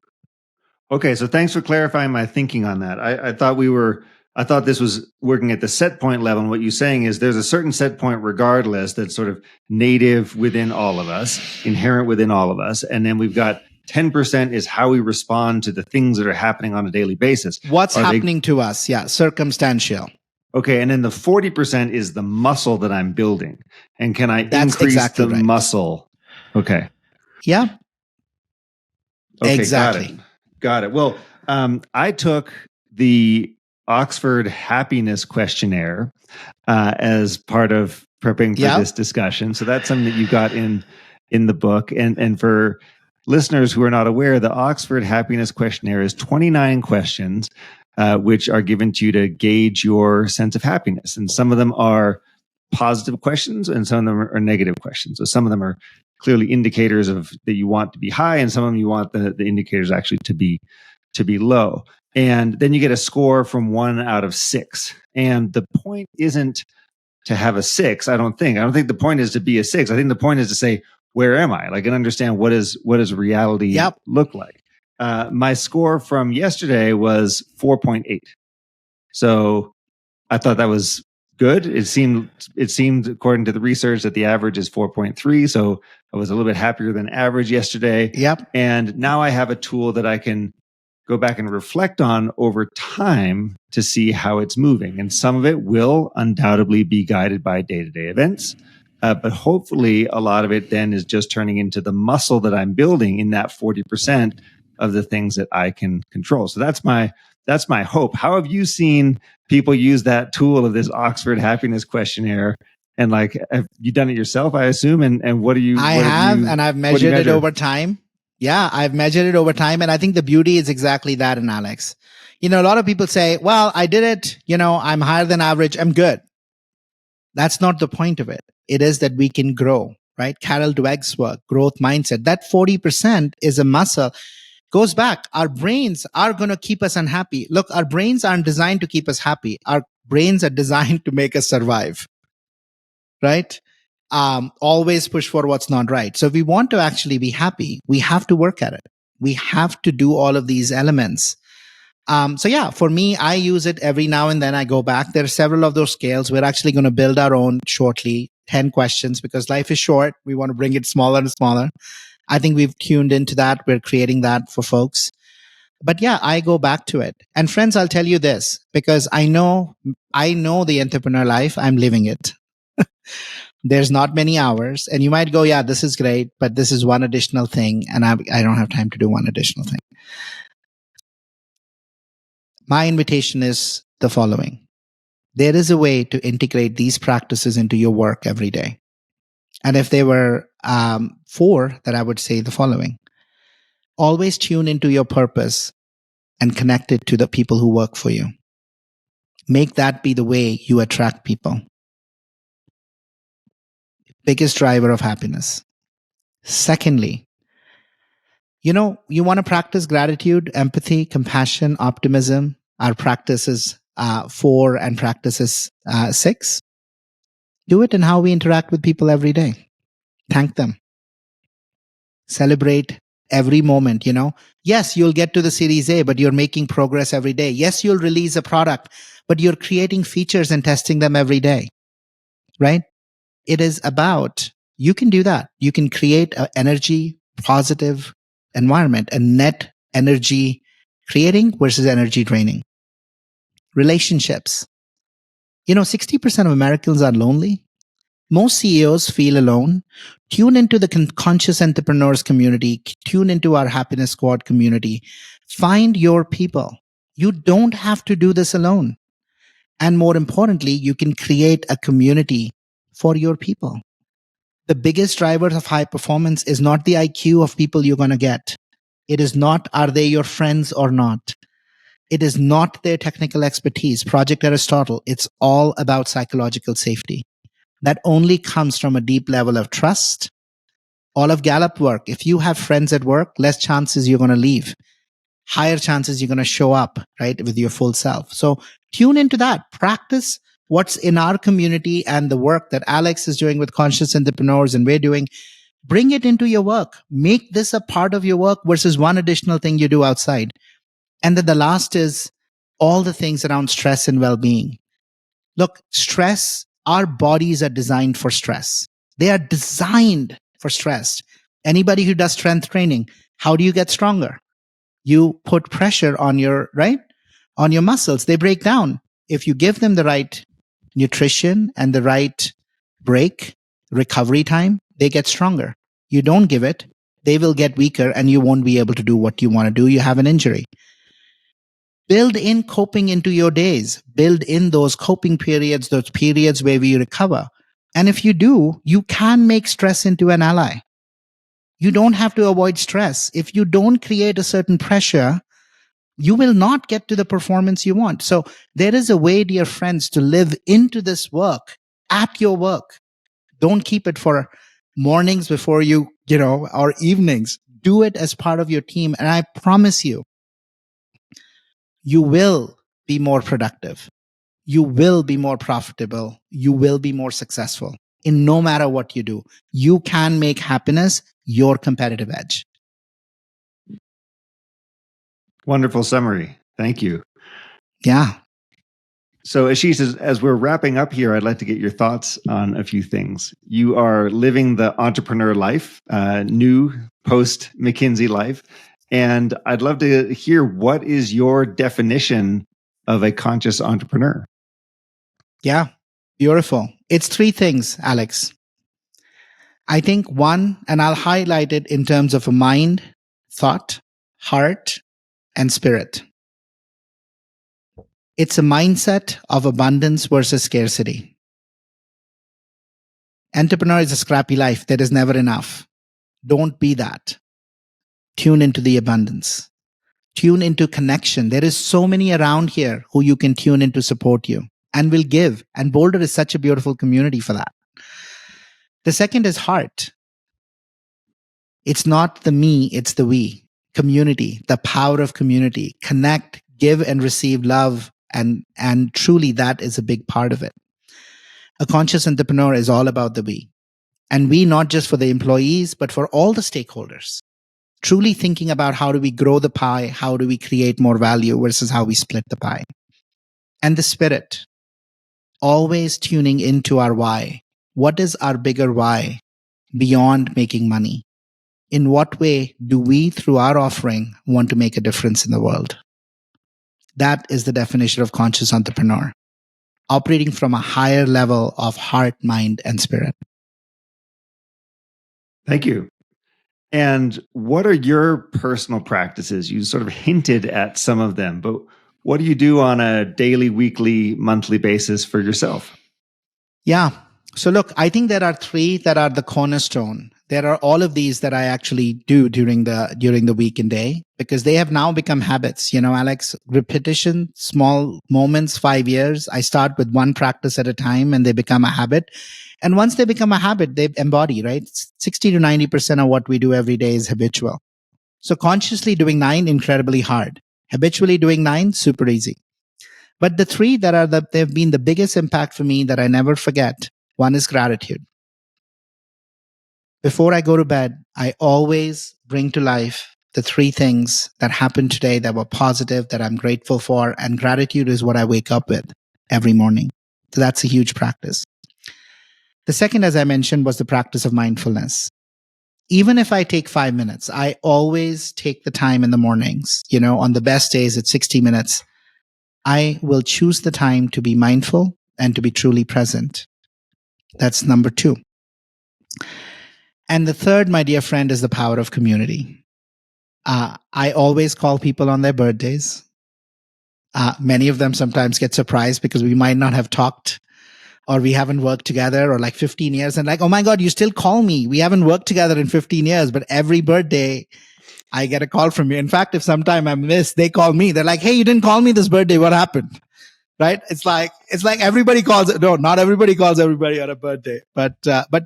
Okay, so thanks for clarifying my thinking on that. I thought this was working at the set point level. And what you're saying is there's a certain set point regardless that's sort of native within all of us, inherent within all of us. And then we've got 10% is how we respond to the things that are happening on a daily basis. What's happening to us? Yeah, circumstantial. Okay, and then the 40% is the muscle that I'm building. And can I increase the muscle? Okay. Yeah. Okay, exactly. Got it. Well, I took the Oxford Happiness Questionnaire as part of prepping for this discussion. So that's something that you got in the book. And for listeners who are not aware, the Oxford Happiness Questionnaire is 29 questions, which are given to you to gauge your sense of happiness. And some of them are positive questions and some of them are negative questions. So some of them are clearly indicators of that you want to be high, and some of them you want the indicators actually to be low. And then you get a score from 1 out of 6. And the point isn't to have a 6, I don't think. I don't think the point is to be a 6. I think the point is to say, where am I? Like, and understand what does reality look like. My score from yesterday was 4.8. So I thought that was good. It seemed according to the research that the average is 4.3. So I was a little bit happier than average yesterday. Yep. And now I have a tool that I can go back and reflect on over time to see how it's moving. And some of it will undoubtedly be guided by day-to-day events. But hopefully a lot of it then is just turning into the muscle that I'm building in that 40% of the things that I can control. So that's my hope. How have you seen people use that tool of this Oxford Happiness Questionnaire? And like, have you done it yourself, I assume? And what do you? I have, and I've measured it over time. Yeah, I've measured it over time. And I think the beauty is exactly that in Alex. A lot of people say, well, I did it. I'm higher than average. I'm good. That's not the point of it. It is that we can grow, right? Carol Dweck's work, growth mindset. That 40% is a muscle. Goes back. Our brains are going to keep us unhappy. Look, our brains aren't designed to keep us happy. Our brains are designed to make us survive, right? Always push for what's not right. So if we want to actually be happy, we have to work at it. We have to do all of these elements. For me, I use it every now and then. I go back. There are several of those scales. We're actually going to build our own shortly, 10 questions, because life is short. We want to bring it smaller and smaller. I think we've tuned into that. We're creating that for folks. But yeah, I go back to it. And friends, I'll tell you this, because I know the entrepreneur life. I'm living it. There's not many hours, and you might go, yeah, this is great, but this is one additional thing, and I don't have time to do one additional thing. My invitation is the following. There is a way to integrate these practices into your work every day. And if there were four, that I would say the following. Always tune into your purpose and connect it to the people who work for you. Make that be the way you attract people. Biggest driver of happiness. Secondly, you want to practice gratitude, empathy, compassion, optimism. Our practices 4 and practices 6. Do it in how we interact with people every day. Thank them. Celebrate every moment, Yes, you'll get to the Series A, but you're making progress every day. Yes, you'll release a product, but you're creating features and testing them every day, right? It is about, you can do that. You can create an energy positive environment, a net energy creating versus energy draining. Relationships. 60% of Americans are lonely. Most CEOs feel alone. Tune into the conscious entrepreneurs community. Tune into our happiness squad community. Find your people. You don't have to do this alone. And more importantly, you can create a community for your people. The biggest driver of high performance is not the IQ of people you're going to get. It is not, are they your friends or not? It is not their technical expertise. Project Aristotle, it's all about psychological safety. That only comes from a deep level of trust. All of Gallup work. If you have friends at work, less chances you're going to leave. Higher chances you're going to show up, right, with your full self. So tune into that. Practice what's in our community and the work that Alex is doing with conscious entrepreneurs and we're doing. Bring it into your work. Make this a part of your work versus one additional thing you do outside. And then the last is all the things around stress and well-being. Look, stress, our bodies are designed for stress. They are designed for stress. Anybody who does strength training, how do you get stronger? You put pressure on your muscles. They break down. If you give them the right nutrition and the right break, recovery time, they get stronger. You don't give it, they will get weaker and you won't be able to do what you want to do. You have an injury. Build in coping into your days. Build in those coping periods, those periods where we recover. And if you do, you can make stress into an ally. You don't have to avoid stress. If you don't create a certain pressure, you will not get to the performance you want. So there is a way, dear friends, to live into this work at your work. Don't keep it for mornings before or evenings. Do it as part of your team. And I promise you, you will be more productive. You will be more profitable. You will be more successful in no matter what you do. You can make happiness your competitive edge. Wonderful summary. Thank you. Yeah. So Ashish, as we're wrapping up here, I'd like to get your thoughts on a few things. You are living the entrepreneur life, new post-McKinsey life. And I'd love to hear, what is your definition of a conscious entrepreneur? Yeah, beautiful. It's 3 things, Alex. I think 1, and I'll highlight it in terms of a mind, thought, heart, and spirit. It's a mindset of abundance versus scarcity. Entrepreneur is a scrappy life. There is never enough. Don't be that. Tune into the abundance. Tune into connection. There is so many around here who you can tune in to support you and will give. And Boulder is such a beautiful community for that. The second is heart. It's not the me, it's the we. Community, the power of community. Connect, give and receive love. And truly that is a big part of it. A conscious entrepreneur is all about the we. And we, not just for the employees, but for all the stakeholders. Truly thinking about how do we grow the pie, how do we create more value versus how we split the pie. And the spirit, always tuning into our why. What is our bigger why beyond making money? In what way do we, through our offering, want to make a difference in the world? That is the definition of conscious entrepreneur. Operating from a higher level of heart, mind, and spirit. Thank you. And what are your personal practices? You sort of hinted at some of them, but what do you do on a daily, weekly, monthly basis for yourself? Yeah. So look, I think there are three that are the cornerstone. There are all of these that I actually do during the week and day because they have now become habits. You know, Alex, repetition, small moments, 5 years. I start with one practice at a time and they become a habit. And once they become a habit, they embody, right? 60 to 90% of what we do every day is habitual. So consciously doing nine, incredibly hard. Habitually doing nine, super easy. But the three that are they've been the biggest impact for me that I never forget. One is gratitude. Before I go to bed, I always bring to life the three things that happened today that were positive, that I'm grateful for. And gratitude is what I wake up with every morning. So that's a huge practice. The second, as I mentioned, was the practice of mindfulness. Even if I take 5 minutes, I always take the time in the mornings. You know, on the best days, it's 60 minutes. I will choose the time to be mindful and to be truly present. That's number two. And the third, my dear friend, is the power of community. I always call people on their birthdays. Many of them sometimes get surprised because we might not have talked or we haven't worked together or like 15 years and like, oh my God, you still call me. We haven't worked together in 15 years, but every birthday I get a call from you. In fact, if sometime I miss, they call me. They're like, hey, you didn't call me this birthday. What happened? Right? It's like everybody calls. No, not everybody calls everybody on a birthday. But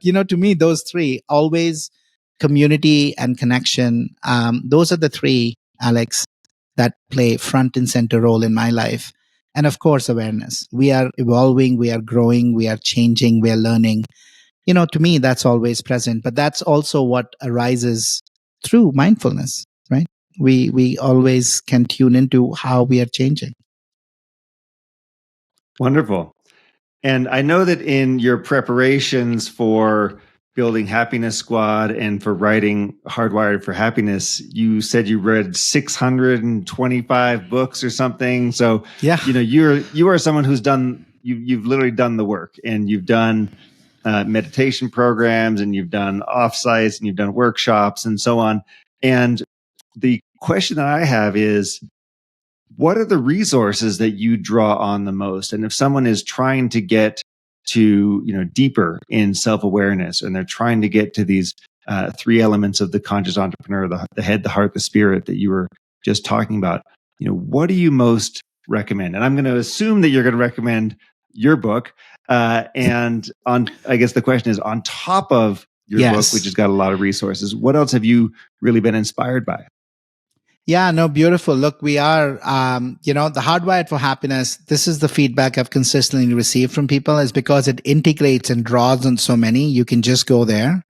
you know, to me, those three always community and connection. Those are the three, Alex, that play front and center role in my life. And of course, awareness. We are evolving. We are growing. We are changing. We are learning. You know, to me, that's always present. But that's also what arises through mindfulness. Right? We always can tune into how we are changing. Wonderful. And I know that in your preparations for building Happiness Squad and for writing Hardwired for Happiness, you said you read 625 books or something. So, Yeah. you know, you are someone who's you've literally done the work, and you've done meditation programs, and you've done offsites, and you've done workshops and so on. And the question that I have is, what are the resources that you draw on the most? And if someone is trying to get to, you know, deeper in self-awareness, and they're trying to get to these three elements of the conscious entrepreneur, the head, the heart, the spirit that you were just talking about, you know, what do you most recommend? And I'm going to assume that you're going to recommend your book. And I guess the question is, on top of your book, which has got a lot of resources, what else have you really been inspired by? Yeah, no, beautiful. Look, we are, the Hardwired for Happiness. This is the feedback I've consistently received from people, is because it integrates and draws on so many. You can just go there,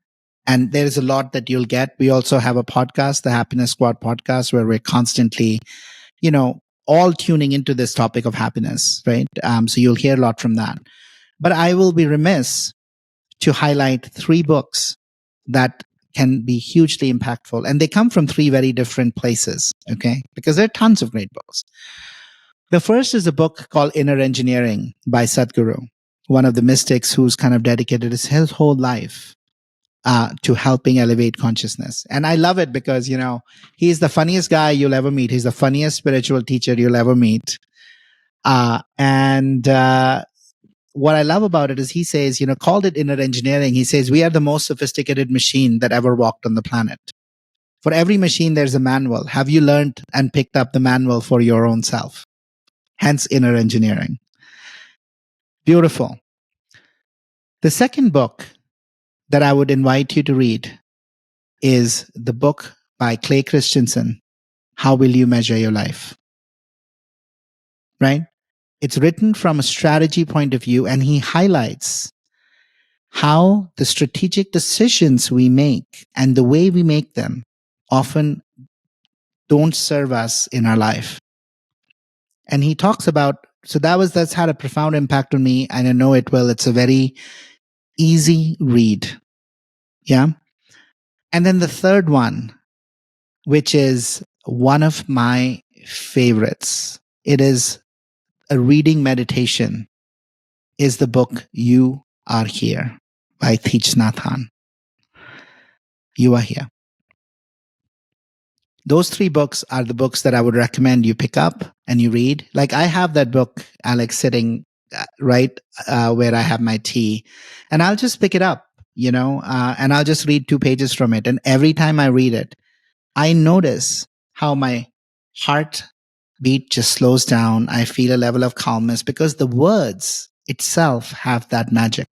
and there's a lot that you'll get. We also have a podcast, the Happiness Squad podcast, where we're constantly, you know, all tuning into this topic of happiness, right? So you'll hear a lot from that. But I will be remiss to highlight three books that can be hugely impactful. And they come from three very different places, okay? Because there are tons of great books. The first is a book called Inner Engineering by Sadhguru, one of the mystics who's kind of dedicated his whole life to helping elevate consciousness. And I love it because, you know, he's the funniest guy you'll ever meet. He's the funniest spiritual teacher you'll ever meet. And what I love about it is he says, you know, called it inner engineering. He says, we are the most sophisticated machine that ever walked on the planet. For every machine, there's a manual. Have you learned and picked up the manual for your own self? Hence inner engineering. Beautiful. The second book that I would invite you to read is the book by Clay Christensen, How Will You Measure Your Life? Right? It's written from a strategy point of view, and he highlights how the strategic decisions we make and the way we make them often don't serve us in our life. And he talks about, so that's had a profound impact on me, and I know it will. It's a very easy read. Yeah. And then the third one, which is one of my favorites, it is a reading meditation, is the book You Are Here by Thich Nhat Hanh. you are here. Those 3 books are the books that I would recommend you pick up and you read. Like I have that book, Alex, sitting right where I have my tea, and I'll just pick it up, and I'll just read 2 pages from it. And every time I read it, I notice how my heart beat just slows down. I feel a level of calmness because the words itself have that magic.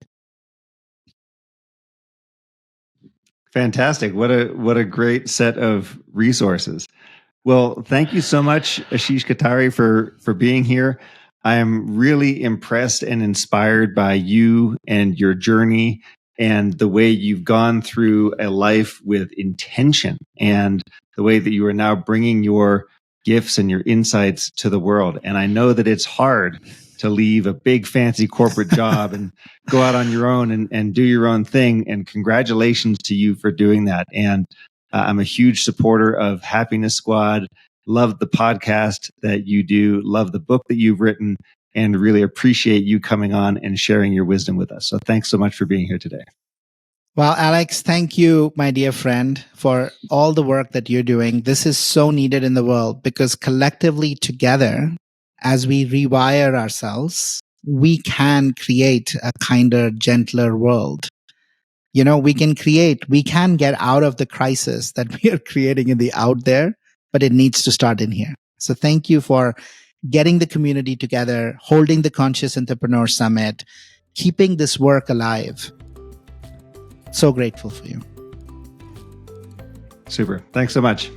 Fantastic. What a great set of resources. Well, thank you so much, Ashish Kothari, for being here. I am really impressed and inspired by you and your journey and the way you've gone through a life with intention and the way that you are now bringing your gifts and your insights to the world. And I know that it's hard to leave a big fancy corporate job and go out on your own and do your own thing. And congratulations to you for doing that. And I'm a huge supporter of Happiness Squad. Love the podcast that you do. Love the book that you've written, and really appreciate you coming on and sharing your wisdom with us. So thanks so much for being here today. Well, Alex, thank you, my dear friend, for all the work that you're doing. This is so needed in the world because collectively together, as we rewire ourselves, we can create a kinder, gentler world. We can get out of the crisis that we are creating in the out there, but it needs to start in here. So thank you for getting the community together, holding the Conscious Entrepreneur Summit, keeping this work alive. So grateful for you. Super. Thanks so much.